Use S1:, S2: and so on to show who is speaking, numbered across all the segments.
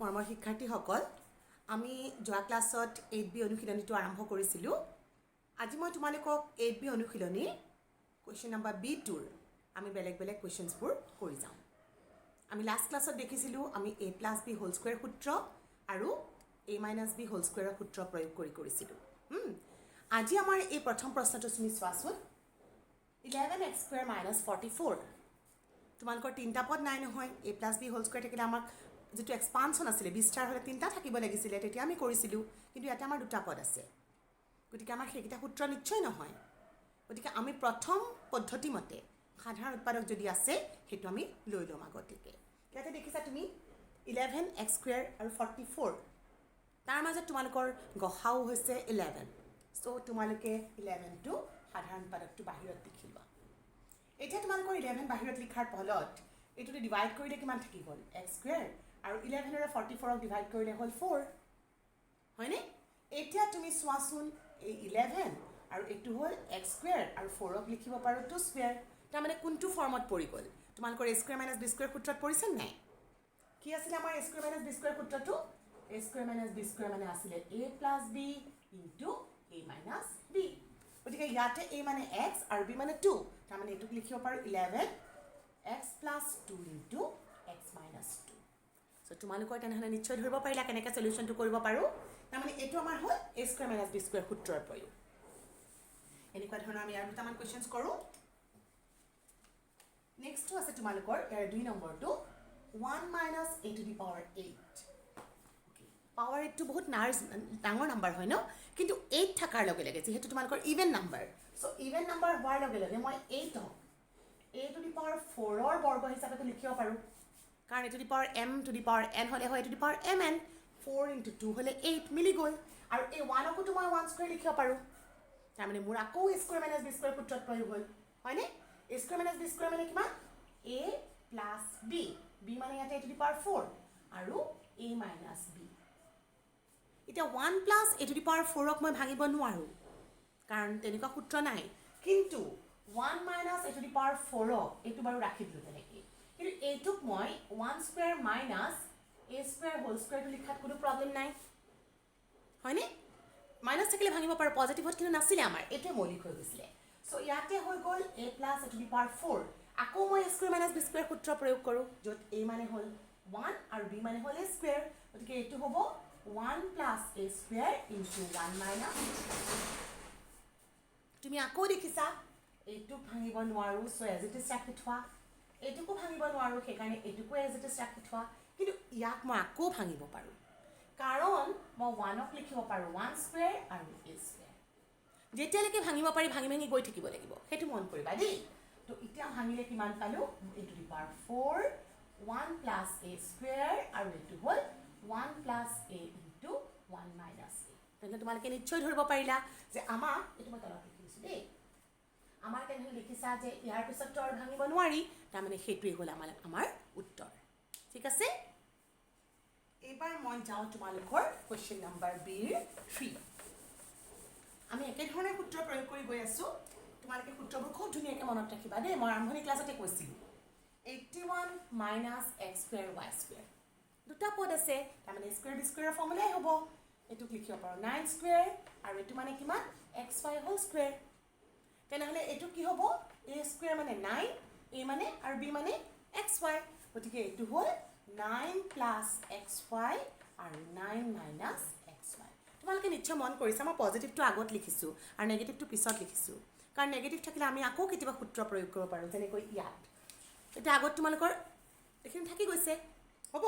S1: মৰমৰ শিক্ষাৰ্থীসকল আমি যোৱা ক্লাছত 8B অনুশীলনীটো আৰম্ভ কৰিছিলোঁ আজি মই তোমালোকক 8B অনুশীলনী কোৱেশ্চন নম্বৰ B2 আমি বেলেগ বেলেগ কোৱেশ্চনছবোৰ কৰি যাম আমি লাষ্ট ক্লাছত দেখিছিলোঁ আমি a + b হোল স্কয়াৰ সূত্ৰ আৰু a - b হোল স্কয়াৰৰ সূত্ৰ প্ৰয়োগ কৰিছিলোঁ আজি আমাৰ এই প্ৰথম প্ৰশ্নটো তুমি চোৱাচোন 11x² - 44 তোমালোকৰ তিনিটা পদ নাই নহয় a + b হোল স্কয়াৰ থাকিলে আমাক যেটো এক্সপানশন আছিল বিস্তাৰ হলে তিনটা থাকিব লাগিছিল তেতিয়া আমি কৰিছিলো কিন্তু ইয়াতে আমাৰ দুটা পদ আছে গতিকে আমাৰ সেইকিটা সূত্ৰ নিশ্চয় নহয় গতিকে আমি প্ৰথম পদ্ধতি মতে সাধাৰণ উৎপাদক যদি আছে হেতু আমি লৈ লম আগতেকে ইয়াতে দেখিছা তুমি 11x² আৰু 44 তাৰ মাজত তোমালোকৰ গসাউ হৈছে 11 সো তোমালোকে 11 টো সাধাৰণ উৎপাদকটো বাহিৰত লিখিবা এতিয়া তোমালোকৰ 11 বাহিৰত লিখাৰ ফলত এটোতে ডিভাইড কৰিলে কিমান থাকি গল x² আৰু 11 ৰে 44 ক ডিভাইড কৰিলে হল 4 হয়নে এতিয়া তুমি চোৱাচোন এই 11 আৰু এটো হল x² আৰু 4 ক লিখিব পাৰো 2² তাৰ মানে কোনটো ফৰ্মত পৰি গল তোমালোকৰ a² - b² সূত্ৰত পৰিছে নাই কি আছিল আমাৰ a² - b² সূত্ৰটো a² - b² মানে আছিল a + b a - b গতিকে ইয়াতে a মানে x আৰু b মানে 2 তাৰ মানে এটোক লিখিব পাৰো 11x + 2 x - 2 সো তোমালোকৰ তেনেহলে নিশ্চয় ধৰিব পাৰিলা কেনেকৈ সলিউশনটো কৰিব পাৰো তাৰ মানে এটো আমাৰ হল a² - b² সূত্ৰৰ প্ৰয়োগ এনেকুৱা ধৰণৰ আমি আৰু দুটামান কোৱেশ্চনছ কৰো নেক্সটটো আছে তোমালোকৰ ইয়াৰ 2 নম্বৰটো 1 - a to the power 8 power 8 টো বহুত ডাঙৰ নাম্বাৰ হয় ন কিন্তু 8 থাকাৰ লগে লগে যেহেতু তোমালোকৰ even number so even number হোৱাৰ লগে লগে মই 8 ক a to the power 4 ৰ বৰ্গ হিচাপে লিখিব পাৰো কাৰণ a to the power m to the power n হলে হয় a to the power mn 4 * 2 হলে 8 মিলি গল আৰু এই 1 কো মই 1² লিখিব পাৰো তাৰ মানে মোৰ আকৌ a² - b² সূত্ৰত প্ৰয়োগ হল হয়নে a² - b² মানে কিমান a + b b মানে ইয়াতে a to the power 4 আৰু a - b এতিয়া 1 + a to the power 4 ক মই ভাঙিব নোৱাৰো কাৰণ তেনেকুৱা সূত্ৰ নাই কিন্তু 1 - a to the power 4 ক এটো বাৰু ৰাখি দিলো তেনেকৈ কিন্তু এটোক মই 1² - a² হোল স্কয়াৰটো লিখাত কোনো প্ৰবলেম নাই হয়নে মাইনাস থাকিলে ভাঙিব পাৰো পজিটিভত কিন্তু নাছিলে আমাৰ এটো মৌলিক হৈ গৈছিলে সো ইয়াতে হৈ গল a + a to the power 4 আকৌ মই a² - b² সূত্ৰ প্ৰয়োগ কৰো যত a মানে হল 1 আৰু b মানে হল a² গতিকে এটো হ'ব 1 + a² * 1 - তুমি আকৌ দেখিছা এটো ভাঙিব নোৱাৰো সো এজ ইট ইজ ৰাখি থোৱা এটোকো ভাঙিব নোৱাৰো সেইকাৰণে এটোকো এজ ইট ইজ ৰাখি থোৱা কিন্তু ইয়াক মই আকৌ ভাঙিব পাৰো কাৰণ মই 1 ক লিখিব পাৰো 1² আৰু a² যেতিয়ালৈকে ভাঙিব পাৰি ভাঙি ভাঙি গৈ থাকিব লাগিব হেতু মন কৰিবা দেই তো এতিয়া ভাঙিলে কিমান পালো a to the power 4 1 + a² আৰু এটো হল 1 + a * 1 - a তেনে তোমালোকে নিশ্চয় ধৰিব পাৰিলা যে আমাৰ এটো মই তলত লিখিছো দেই আমাৰ তেনেহলে লিখিছা যে ইয়াৰ পিছত তো আৰু ভাঙিব নোৱাৰি তাৰ মানে হেতুই হল আমাৰ উত্তৰ ঠিক আছে এবাৰ মই যাও তোমালোকৰ কোৱেশ্চন নম্বৰ B3 আমি একে ধৰণে সূত্ৰ প্ৰয়োগ কৰি গৈ আছো তোমালোকে সূত্ৰবোৰ খুব ধুনীয়াকৈ মনত ৰাখিবা দেই মই আৰম্ভণি ক্লাছতে কৈছিলো 81 - x² y² দুটা পদ আছে তাৰ মানে a² b² ৰ ফৰ্মুলাই হ'ব এটোক লিখিব পাৰো 9² আৰু এটো মানে কিমান xy হোল স্কয়াৰ তেনেহলে এটো কি হ'ব a² মানে 9 a মানে আৰু b মানে xy গতিকে এটো হল 9 + xy আৰু 9 - xy তোমালোকে নিশ্চয় মন কৰিছা মই পজিটিভটো আগত লিখিছো আৰু নেগেটিভটো পিছত লিখিছো কাৰণ নেগেটিভ থাকিলে আমি আকৌ কেতিয়াবা সূত্ৰ প্ৰয়োগ কৰিব পাৰো যেনেকৈ ইয়াত এটা আগত তোমালোকৰ এখিনি থাকি গৈছে হ'ব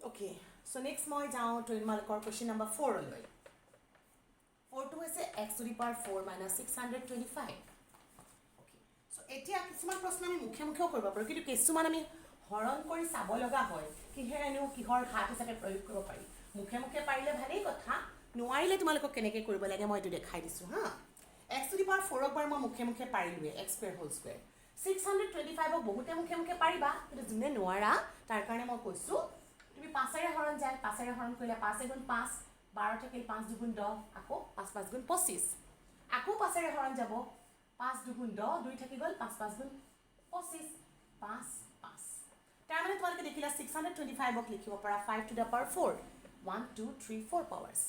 S1: ওকে সো নেক্সট মই যাও তোমালোকৰ কোৱেশ্চন নম্বৰ 4 লৈ 4 টো হৈছে x to the power 4 - 625 okay so এতিয়া কিছুমান প্ৰশ্ন আমি মুখে মুখেও কৰিব পাৰো কিন্তু কিছুমান আমি হৰণ কৰি চাব লগা হয় কিহেৰেনো কিহৰ ঘাত হিচাপে প্ৰয়োগ কৰিব পাৰি মুখে মুখে পাৰিলে ভালেই কথা নোৱাৰিলে তোমালোকক কেনেকৈ কৰিব লাগে মই এটো দেখাই দিছো হা x to the power 4 ক বাৰ মই মুখে মুখে পাৰিলোৱে x² হোল স্কয়াৰ 625 ক বহুতে মুখে মুখে পাৰিবা কিন্তু যোনে নোৱাৰা তাৰ কাৰণে মই কৈছো তুমি 5 ৰে হৰণ যায় 5 ৰে হৰণ কৰিলে 5 * 5 12 থাকিল 5 × 2 = 10 আকৌ 5 × 5 = 25 আকৌ 5 ৰে হৰণ যাব 5 × 2 = 10 2 থাকি গল 5 × 5 = 25 5 5 তাৰমানে তোমালোকে দেখিলা 625ক লিখিব পাৰা 5 to the power 4 1 2 3 4 powers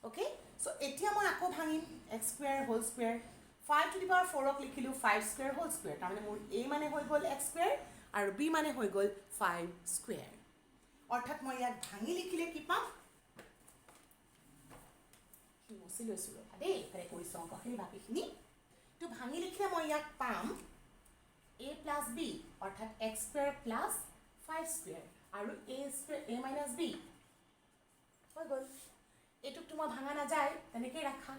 S1: okay so এতিয়া মই আকৌ ভাঙিম x square whole square 5 to the power 4ক লিখিলো 5 স্কয়াৰ হোল স্কয়াৰ তাৰমানে মোৰ a মানে হৈ গ'ল x স্কয়াৰ আৰু b মানে হৈ গ'ল 5 স্কয়াৰ অৰ্থাৎ মই ইয়াক ভাঙি লিখিলে কি পাম কি মচি লৈছো দেই এফালে কৰিছো অংকখিনি বাকিখিনি তো ভাঙি লিখিলে মই ইয়াক পাম a plus b অৰ্থাৎ x স্কয়াৰ প্লাস 5 স্কয়াৰ আৰু a square a minus b হৈ গ'ল এটুক তোমাৰ ভাঙা না যায় তেনেকৈ ৰাখা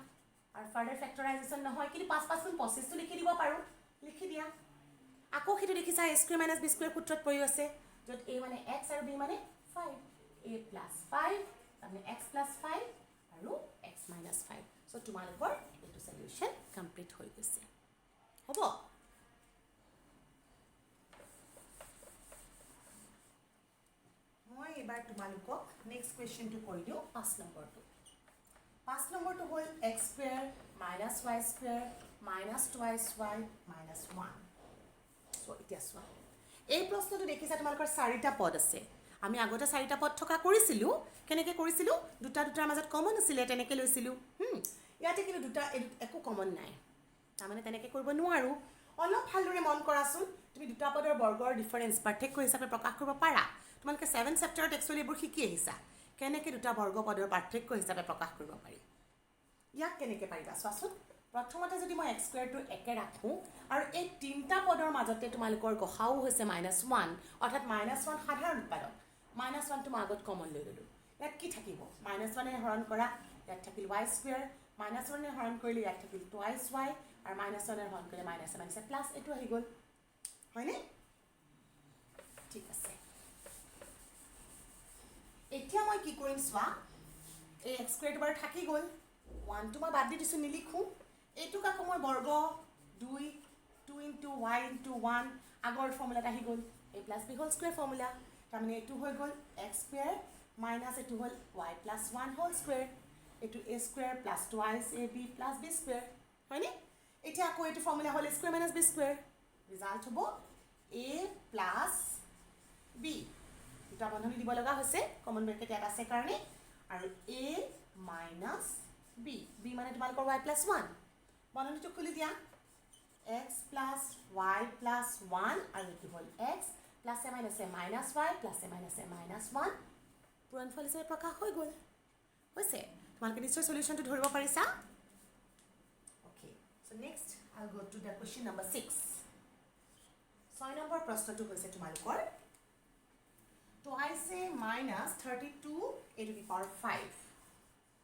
S1: আৰু ফাৰ্দাৰ ফেক্টৰাইজেশ্যন নহয় কিন্তু 5 5 গুণ 25 টো লিখি দিব পাৰো লিখি দিয়া আকৌ হেতু দেখিছা a square minus b square সূত্ৰত পৰি আছে য'ত a মানে x আৰু b মানে 5 a plus 5 তাৰমানে x plus 5 আৰু x minus 5 সো তোমালোকৰ এইটো সলিউশন কমপ্লিট হৈ গৈছে হ'ব মই এবাৰ তোমালোকক নেক্সট কোৱেশ্চনটো কৰি দিও 5 নম্বৰটো 5 নম্বৰটো হ'ল x square minus y square minus 2y minus 1 so এতিয়া চোৱা এই প্ৰশ্নটো দেখিছা তোমালোকৰ 4টা পদ আছে আমি আগতে 4টা পদ থকা কৰিছিলো কেনেকৈ কৰিছিলো দুটাৰ মাজত কমন আছিল তেনেকৈ লৈছিলো ইয়াতে কিন্তু দুটা একো কমন নাই তাৰমানে তেনেকৈ কৰিব নোৱাৰো অলপ ভালদৰে মন কৰাচোন তুমি দুটা পদৰ বৰ্গৰ ডিফাৰেন্স পাৰ্থক্য হিচাপে প্ৰকাশ কৰিব পাৰা তোমালোকে 7 চেপ্টাৰত একচুয়ালি এবোৰ শিকি আহিছা কেনেকৈ দুটা বৰ্গ পদৰ পাৰ্থক্য হিচাপে প্ৰকাশ কৰিব পাৰি ইয়াক কেনেকৈ পাৰিবা চোৱাচোন প্ৰথমতে যদি মই x স্কয়াৰটো একে ৰাখো আৰু এই তিনটা পদৰ মাজতে তোমালোকৰ গসাউ হৈছে -1 অৰ্থাৎ -1 সাধাৰণ উৎপাদক -1 টো মই আগত কমন লৈ ললো ইয়াত কি থাকিব -1 এ হৰণ কৰা ইয়াত থাকিল y স্কয়াৰ -1 এ হৰণ কৰিলে ইয়াত থাকিল 2y আৰু -1 এ হৰণ কৰিলে -1 প্লাস এটো আহি গ'ল হয়নে ঠিক আছে এতিয়া মই কি কৰিম চোৱা এই x স্কয়াৰটো বাৰ থাকি গ'ল 1 টো মই বাদ দি দিছো নিলিখো এইটোক আকৌ মই বৰ্গ 2 2 y 1 আগৰ ফৰ্মুলাত আহি গ'ল a plus b whole square formula তাৰমানে এইটো হৈ গ'ল x স্কয়াৰ মাইনাস এইটো হ'ল y plus 1 হোল স্কয়াৰ এইটো a square plus 2ab plus b square হয়নে এতিয়া আকৌ এইটো ফৰ্মুলা হ'ল a square minus b square result হ'ব a plus b দুটা বন্ধনী দিব লগা হৈছে কমন ব্ৰেকেট ইয়াত আছে কাৰণে আৰু a minus b b মানে তোমালোকৰ y plus 1 বন্ধনীটো খুলি দিয়া x plus y plus 1 আৰু এটো হ'ল x plus a minus a minus y plus a minus a minus 1 পূৰণফল হিচাপে প্ৰকাশ হৈ গ'ল হৈছে তোমালোকে নিশ্চয় সলিউশনটো ধৰিব পাৰিছা okay so next I go to the question number 6 6 number প্ৰশ্নটো হৈছে তোমালোকৰ twice a minus 32 a to the power 5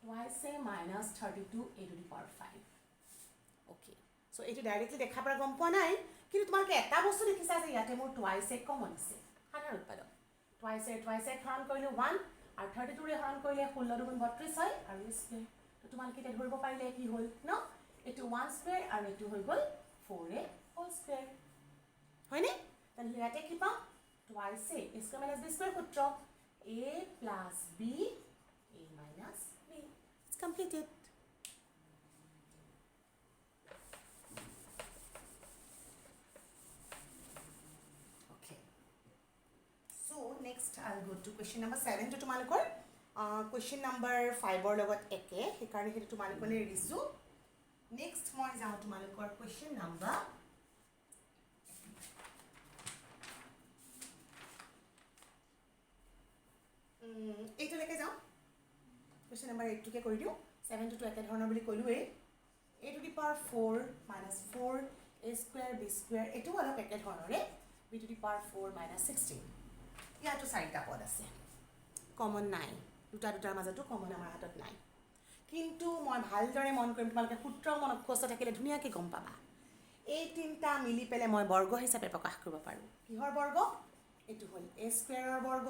S1: twice a minus 32 a to the power 5 okay so এইটো ডাইৰেক্টলি দেখা পৰা গম পোৱা নাই কিন্তু তোমালোকে এটা বস্তু দেখিছা যে ইয়াতে মোৰ twice a কমন আছে সাধাৰণ উৎপাদক twice a হৰণ কৰিলে 1 আৰু 32 ৰে হৰণ কৰিলে 16 দুগুণ 32 হয় আৰু স্কয়াৰ তো তোমালোকে এটা ধৰিব পাৰিলে কি হ'ল ন এটো 1 স্কয়াৰ আৰু এটো হৈ গ'ল 4a হোল স্কয়াৰ হয়নে তাহলে ইয়াতে কি পাম twice a square minus b square সূত্ৰ a plus b a minus b it's completed okay so next I'll go to question number 7 to তোমালোকৰ question number 5 ৰ লগত একে সেইকাৰণে হেতু তোমালোকলে ৰিসু next মই যাও তোমালোকৰ question number এইটো লেকে যাও question number 8 কে কৰি দিও 7 to একে ধৰণৰ বুলি কইলোৱে a to the power 4 minus 4 a square b square এটো অলপ একে ধৰণৰে b to the power 4 minus 16 ইয়াটো 4টা পদ আছে কমন নাই দুটাৰ মাজতো কমন আমাৰ হাতত নাই কিন্তু মই ভালদৰে মন কৰিম তোমালোকে সূত্ৰ মনত কষ্ট থাকিলে ধুনিয়াকৈ গম পাবা এই তিনটা মিলি পেলে মই বৰ্গ হিচাপে প্ৰকাশ কৰিব পাৰো কিহৰ বৰ্গ এটো হ'ল a স্কয়াৰৰ বৰ্গ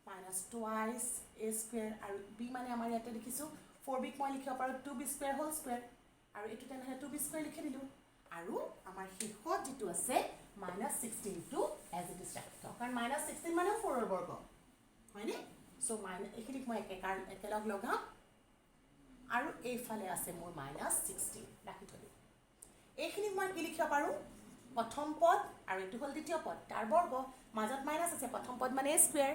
S1: minus twice a square আৰু b মানে আমাৰ ইয়াতে লিখিছো 4b মই লিখিব পাৰো 2b square whole square আৰু এটো তেনে 2b square লিখি দিলো আৰু আমাৰ শেষত যেটো আছে -16 to as it is ৰাখিছো কাৰণ -16 মানে 4 ৰ বৰ্গ হয়নে সো মাইনাস এখিনিক মই একেলগ লগাম আৰু এইফালে আছে মোৰ -16 ৰাখি থলো এইখিনিক মই কি লিখিব পাৰো প্ৰথম পদ আৰু এইটো হ'ল দ্বিতীয় পদ তাৰ বৰ্গ মাজত মাইনাছ আছে প্ৰথম পদ মানে a স্কুৱেৰ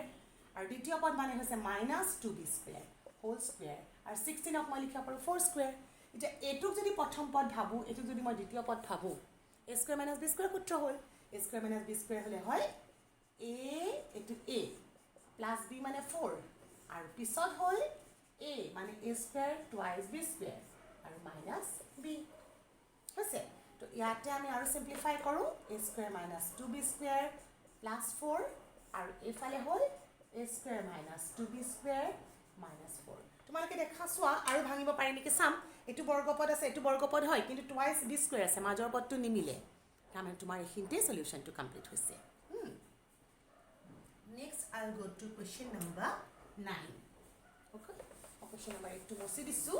S1: আৰু দ্বিতীয় পদ মানে হৈছে minus 2b square whole square আৰু 16ক মই লিখিব পাৰোঁ 4 স্কুৱেৰ এতিয়া এইটোক যদি প্ৰথম পদ ভাবোঁ এইটোক যদি মই দ্বিতীয় পদ ভাবোঁ a square minus b square সূত্ৰ হ'ল a square minus b square হ'লে হয় a এইটো a প্লাছ b মানে 4 আৰু পিছত হ'ল a মানে a square twice b square আৰু মাইনাছ b হৈছে তো ইয়াতে আমি আৰু সিম্পলিফাই কৰোঁ a square minus 2b square plus 4 আৰু এইফালে হ'ল a square minus 2b square minus 4 তোমালোকে দেখা চোৱা আৰু ভাঙিব পাৰি নেকি চাম এইটো বৰ্গপদ আছে এইটো বৰ্গপদ হয় কিন্তু টুৱাইছ b স্কুৱেৰ আছে মাজৰ পদটো নিমিলে তাৰমানে তোমাৰ এইখিনিতে সলিউশনটো কমপ্লিট হৈছে next I will go to question number 9 okay question number 8 টো মুছি দিছোঁ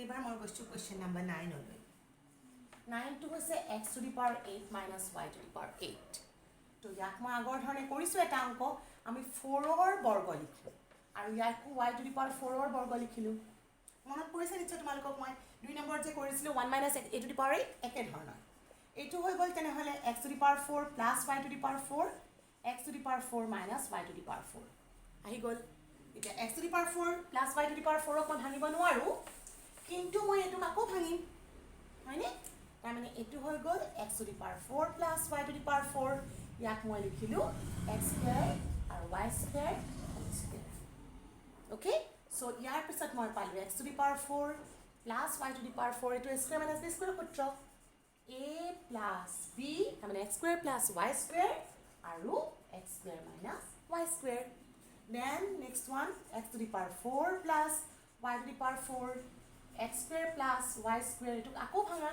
S1: এইবাৰ মই গৈছোঁ কুৱেশ্যন নম্বৰ 9 লৈ 9 টো হৈছে x to the power 8 minus y to the power 8 তো ইয়াক মই আগৰ ধৰণে কৰিছোঁ এটা অংক আমি 4ৰ বৰ্গ লিখিলোঁ আৰু ইয়াকো y to the power 4ৰ বৰ্গ লিখিলোঁ মনত পৰিছে নিশ্চয় তোমালোকক মই 2 নম্বৰত যে কৰিছিলোঁ 1 minus a to the power 8 একে ধৰণৰ এইটো হৈ গ'ল তেনেহ'লে x to the power 4 plus y to the power 4 x to the power 4 minus y to the power 4 আহি গ'ল এতিয়া x to the power 4 plus y to the power 4ক মই ভাঙিব নোৱাৰোঁ কিন্তু মই এইটোক আকৌ ভাঙিম হয়নে তাৰমানে এইটো হৈ গ'ল x to the power 4 plus y to the power 4 ইয়াক মই লিখিলোঁ x স্কুৱেৰ আৰু y স্কুৱেৰ অ'কে চ' ইয়াৰ পিছত মই পালোঁ x to the power 4 plus y to the power 4 এইটো a square minus b square সূত্ৰ a plus b তাৰমানে x square plus y square আৰু x square minus y square then next one x to the power 4 plus y to the power 4 x square plus y square এইটোক আকৌ ভাঙা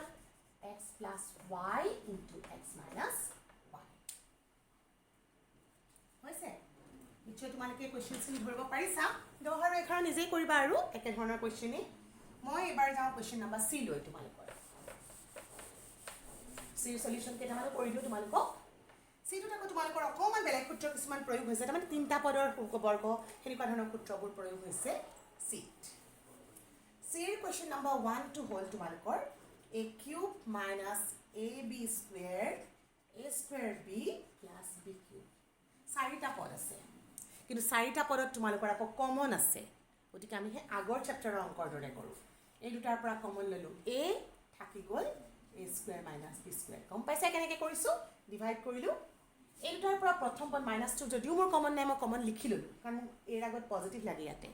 S1: x plus y into x minus y হৈছে নিশ্চয় তোমালোকে কুৱেশ্যনখিনি ধৰিব পাৰিছা 10 আৰু 11 নিজেই কৰিবা আৰু একে ধৰণৰ কুৱেশ্যনেই মই এবাৰ যাওঁ কুৱেশ্যন নম্বৰ চি লৈ তোমালোকৰ চিৰ সলিউশন কেইটামানো কৰি দিওঁ তোমালোকক চিটোত আকৌ তোমালোকৰ অকণমান বেলেগ সূত্ৰ কিছুমান প্ৰয়োগ হৈছে তাৰমানে 3টা পদৰ বৰ্গ সেনেকুৱা ধৰণৰ সূত্ৰবোৰ প্ৰয়োগ হৈছে চিত চিৰ কুৱেশ্যন নম্বৰ 1 টো হ'ল তোমালোকৰ a cube minus ab square a square b plus b cube 4টা পদ আছে কিন্তু 4টা পদত তোমালোকৰ আকৌ কমন আছে গতিকে আমি হে আগৰ চেপ্টাৰৰ অংকৰ দৰে কৰোঁ এই দুটাৰ পৰা কমন ললোঁ a থাকি গ'ল a square minus b square গম পাইছা কেনেকৈ কৰিছোঁ ডিভাইড কৰিলোঁ এই দুটাৰ পৰা প্ৰথম পদ -2 যদিও মোৰ কমন নাই মই কমন লিখি ল'লোঁ কাৰণ এৰ আগত পজিটিভ লাগে ইয়াতে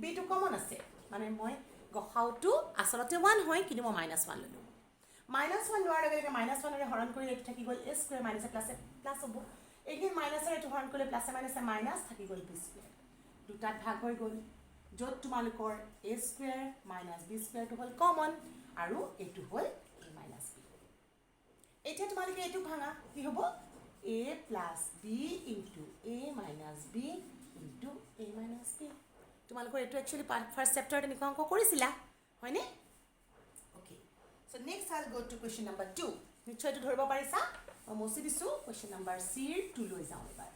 S1: b টো কমন আছে মানে মই গসাউটো আচলতে 1 হয় কিন্তু মই -1 ল'লোঁ -1 লোৱাৰ লগে লগে -1ৰে হৰণ কৰি এইটো থাকি গ'ল a স্কুৱেৰ মাইনাছ প্লাছ হ'ব এইখিনি মাইনাছৰে এইটো হৰণ কৰিলে প্লাছে মাইনাছে মাইনাছ থাকি গ'ল b স্কুৱেৰ দুটাত ভাগ হৈ গ'ল য'ত তোমালোকৰ a স্কুৱেৰ মাইনাছ b স্কুৱেৰটো হ'ল কমন আৰু এইটো হ'ল a মাইনাছ b এতিয়া তোমালোকে এইটো ভাঙা কি হ'ব a plus b into a minus b into a minus b তোমালোকৰ এইটো একচুৱেলি ফাৰ্ষ্ট চেপ্টাৰত এনেকুৱা অংক কৰিছিলা হয়নে অ'কে চ' নেক্সট আইল গো টু কুৱেশ্যন নম্বৰ 2 নিশ্চয় এইটো ধৰিব পাৰিছা মই মচি দিছোঁ কুৱেশ্যন নম্বৰ চিৰ 2 লৈ যাওঁ এবাৰ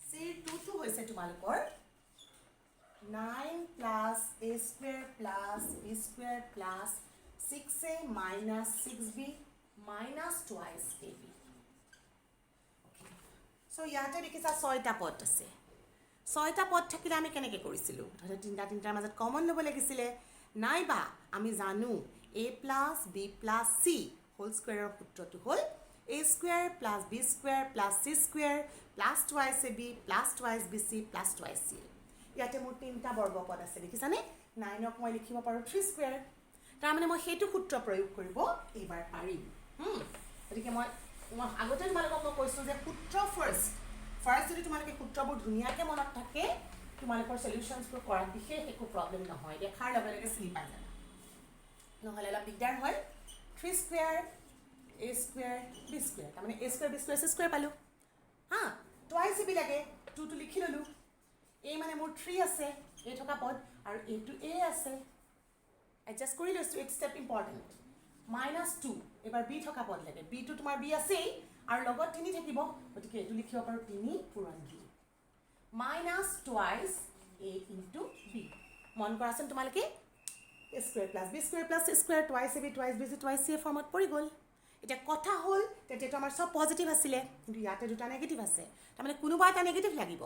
S1: চিৰ 2 টো হৈছে তোমালোকৰ 9 plus a square plus b square plus 6a minus 6b minus twice ab so ইয়াতে দেখিছা 6টা পদ আছে 6টা পদ থাকিলে আমি কেনেকৈ কৰিছিলোঁ ধৰা তিনিটাৰ মাজত কমন ল'ব লাগিছিলে নাইবা আমি জানো a plus b plus c whole স্কুৱেৰৰ সূত্ৰটো হ'ল a square plus b square plus c square plus twice ab plus twice bc plus twice c ইয়াতে মোৰ 3টা বৰ্গপদ আছে দেখিছানে 9ক মই লিখিব পাৰোঁ 3 স্কুৱেৰ তাৰমানে মই সেইটো সূত্ৰ প্ৰয়োগ কৰিব এইবাৰ পাৰিম গতিকে মই আগতে তোমালোকক মই কৈছোঁ যে সূত্ৰ ফাৰ্ষ্ট যদি তোমালোকে সূত্ৰবোৰ ধুনীয়াকৈ মনত থাকে তোমালোকৰ সলিউশ্যনছবোৰ কৰাত বিশেষ একো প্ৰব্লেম নহয় দেখাৰ লগে লগে চিনি পাই যাবা নহ'লে অলপ দিগদাৰ হয় 3 square a square b square তাৰমানে a square b square c square পালোঁ হা টুৱাইছ ab লাগে 2 টো লিখি ল'লোঁ a মানে মোৰ 3 আছে a থকা পদ আৰু এইটো a আছে এডজাষ্ট কৰি লৈছোঁ এইট ষ্টেপ ইম্পৰ্টেণ্ট -2 এবাৰ b থকা পদ লাগে b টো তোমাৰ b আছেই আৰু লগত 3 থাকিব গতিকে এইটো লিখিব পাৰোঁ 3 পূৰণ b minus twice a into b মন কৰাচোন তোমালোকে a square plus b square plus c square twice ab twice bc twice c ফৰ্মত পৰি গ'ল এটা কথা হ'ল তেতিয়াটো আমাৰ সব পজিটিভ আছিল কিন্তু ইয়াতে দুটা নেগেটিভ আছে তাৰমানে কোনোবা এটা নেগেটিভ লাগিব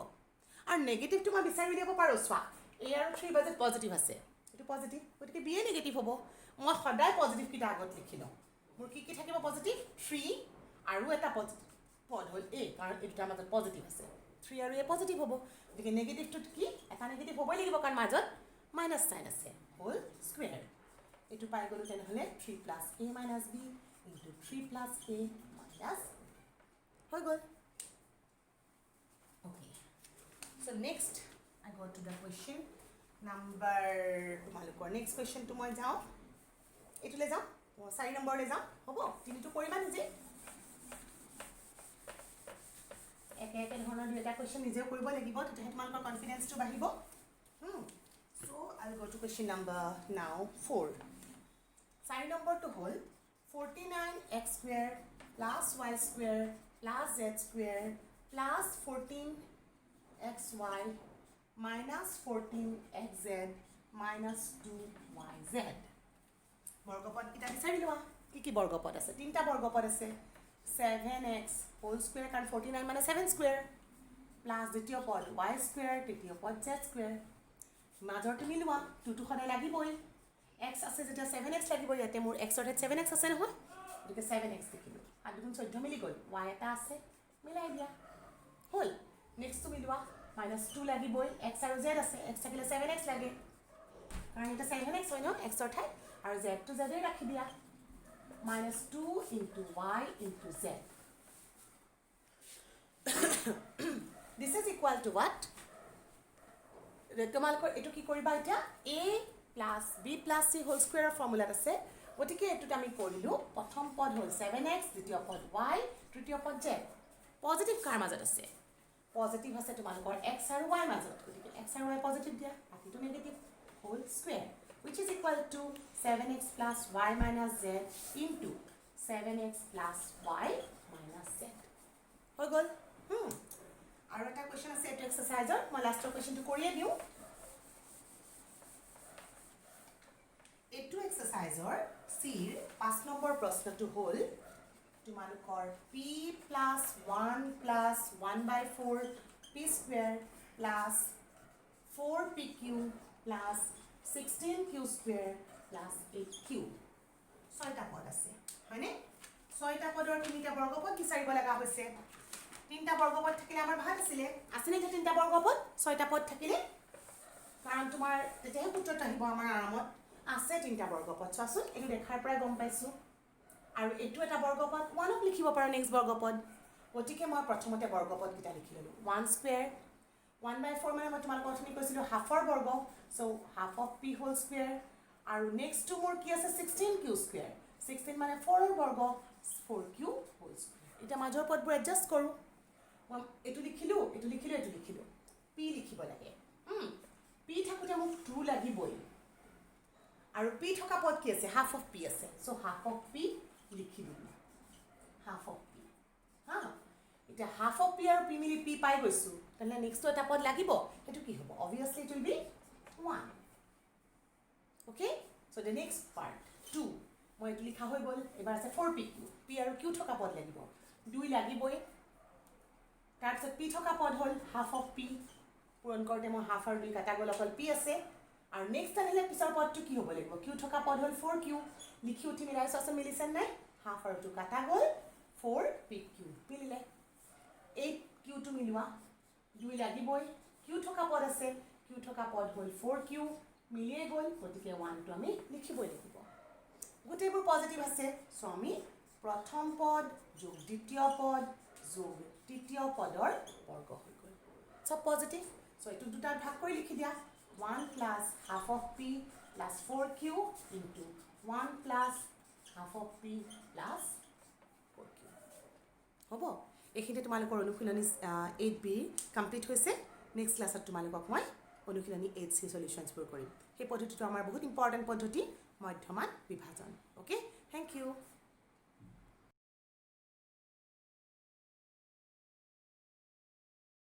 S1: আৰু নেগেটিভটো মই বিচাৰি উলিয়াব পাৰোঁ চোৱা a আৰু 3 বাজেট পজিটিভ আছে এটো পজিটিভ গতিকে b এ নেগেটিভ হ'ব মই সদায় পজিটিভ কিটা আগত লিখি লওঁ মোৰ কি থাকিব পজিটিভ 3 আৰু এটা পজিটিভ পদ হ'ল a কাৰণ এটা মাজত পজিটিভ আছে 3 আৰু a পজিটিভ হ'ব গতিকে নেগেটিভটো কি এটা নেগেটিভ হ'বই লাগিব কাৰণ মাজত মাইনাছ সাইন আছে হোল স্কয়াৰ এটো পাই গলো তেনেহলে 3 plus a minus b into 3 plus a minus হৈ গল okay so next I go to the question number তোমালোকৰ next question to মই যাও এটুলে যাও 4 নম্বৰলে যাও হ'ব তিনিটো কৰিবা নিজে একে একে ধৰণৰ দুটা question নিজে কৰিব লাগিব তেতিয়া তোমালোকৰ কনফিডেন্সটো বাঢ়িব so I'll go to question number now 4 4 number to whole 49x square plus y square plus z square plus 14xy minus 14xz minus 2yz বৰ্গপদ কিটা বিচাৰি লোৱা কি বৰ্গপদ আছে তিনটা বৰ্গপদ আছে 7x whole square কাৰণ 49 মানে 7 square plus দ্বিতীয় পদ y square তৃতীয় পদ z square মাজৰ তুমি লোৱা টুটু খনে লাগিবই x আছে যেটা 7x লাগিব ইয়াতে মোৰ x অৰ 7x আছে নহয় গতিকে 7x দেখিলো আৰু দুগুণ 14 মিলি গল y এটা আছে মিলাই দিয়া হল নেক্সট তুমি লোৱা -2 লাগিবই x আৰু z আছে x থাকিলে 7x লাগে কাৰণ এটা 7x হয় ন x অৰ ঠাই আৰু z to z এ ৰাখি দিয়া -2 into y into z this is equal to what তোমালোকৰ এটো কি কৰিবা এতিয়া a plus b plus c whole square ফৰ্মুলাত আছে গতিকে এটোত আমি কৰিলো প্ৰথম পদ হ'ল 7x দ্বিতীয় পদ y তৃতীয় পদ z পজিটিভ কাৰ মাজত আছে পজিটিভ আছে তোমালোকৰ x আৰু y মাজত গতিকে x আৰু y পজিটিভ দিয়া বাকিটো negative whole square which is equal to 7x plus y minus z into 7x plus y minus z হৈ গ'ল আৰু এটা কোৱেশ্চন আছে এটো এক্সাৰসাইজৰ মই লাষ্টৰ কোৱেশ্চনটো কৰিয়ে দিও এটো এক্সাৰসাইজৰ সিৰ 5 নম্বৰ প্ৰশ্নটো হ'ল তোমালোকৰ p plus 1 plus 1/4 p square plus 4pq plus 16q square plus 8q ছয়টা পদ আছে হয়নে ছয়টা পদৰ তিনিটা বৰ্গপদ বিচাৰিব লগা হৈছে তিনটা বৰ্গপদ থাকিলে আমাৰ ভাল আছিল আসেনে যে তিনটা বৰ্গপদ ছয়টা পদ থাকিলে কাৰণ তোমাৰ তেতিয়াহে সূত্ৰত আহিব আমাৰ আৰামত আছে তিনটা বৰ্গপদ চাচোন এটো দেখাৰ পৰা গম পাইছো আৰু এটো এটা বৰ্গপদ 1ক লিখিব পাৰো নেক্সট বৰ্গপদ গতিকে মই প্ৰথমতে বৰ্গপদ কিটা লিখি ললো 1 স্কয়াৰ 1/4 মানে মই তোমালোকক অথনি কৈছিলো হাফৰ বৰ্গ so half of p whole square আৰু নেক্সট টু মোৰ কি আছে 16q স্কয়াৰ 16 মানে 4ৰ বৰ্গ 4q হোল স্কয়াৰ এটা মাজৰ পদবোৰ এডজাস্ট কৰো এটো লিখিলো এটো লিখিলো এটো লিখিলো p লিখিব লাগে p থাকুতে মোক 2 লাগিবই আৰু p থকা পদ কি আছে হাফ অফ p আছে সো হাফ অফ p লিখি দিলো হাফ অফ p হা এটা হাফ অফ p আৰু p মিলি p পাই গৈছো তাহলে নেক্সট এটা পদ লাগিব এটো কি হ'ব obviously it will be 1 okay so the next part 2 মই এটো লিখা হৈ গল এবাৰ আছে 4pq p আৰু q থকা পদ লাগিব 2 লাগিবই তাৰপিছত p থকা পদ হ'ল হাফ অফ p পূৰণ কৰতে মই হাফ আৰু 2 কাটা গল অকল p আছে আৰু নেক্সট আহিলে পিছৰ পদটো কি হ'ব লাগিব q থকা পদ হ'ল 4q লিখি উঠি মিলাই আছে মিলিছেন নাই হাফ আৰু 2 কাটা গল 4pq মিলিলে 8q টো মিলোৱা 2 লাগিবই q থকা পদ আছে q থকা পদ হ'ল 4q মিলিয়ে গল গতিকে 1 টো আমি লিখিবই লাগিব গোটেইবোৰ পজিটিভ আছে সো আমি প্ৰথম পদ যোগ দ্বিতীয় পদ যোগ তৃতীয় পদৰ বৰ্গ হৈ গল সব পজিটিভ সো এটো দুটা ভাগ কৰি লিখি দিয়া 1 plus half of p plus 4q into 1 plus half of p plus 4q হ'ব এখিতে তোমালোকৰ অনুশীলনী 8b কমপ্লিট হৈছে নেক্সট ক্লাছত তোমালোকক মই অনুশীলনী 8c সলিউশনস বোৰ কৰিম এই পদ্ধতিটো আমাৰ বহুত ইম্পৰ্টেন্ট পদ্ধতি মধ্যমান বিভাজন ওকে থ্যাংক ইউ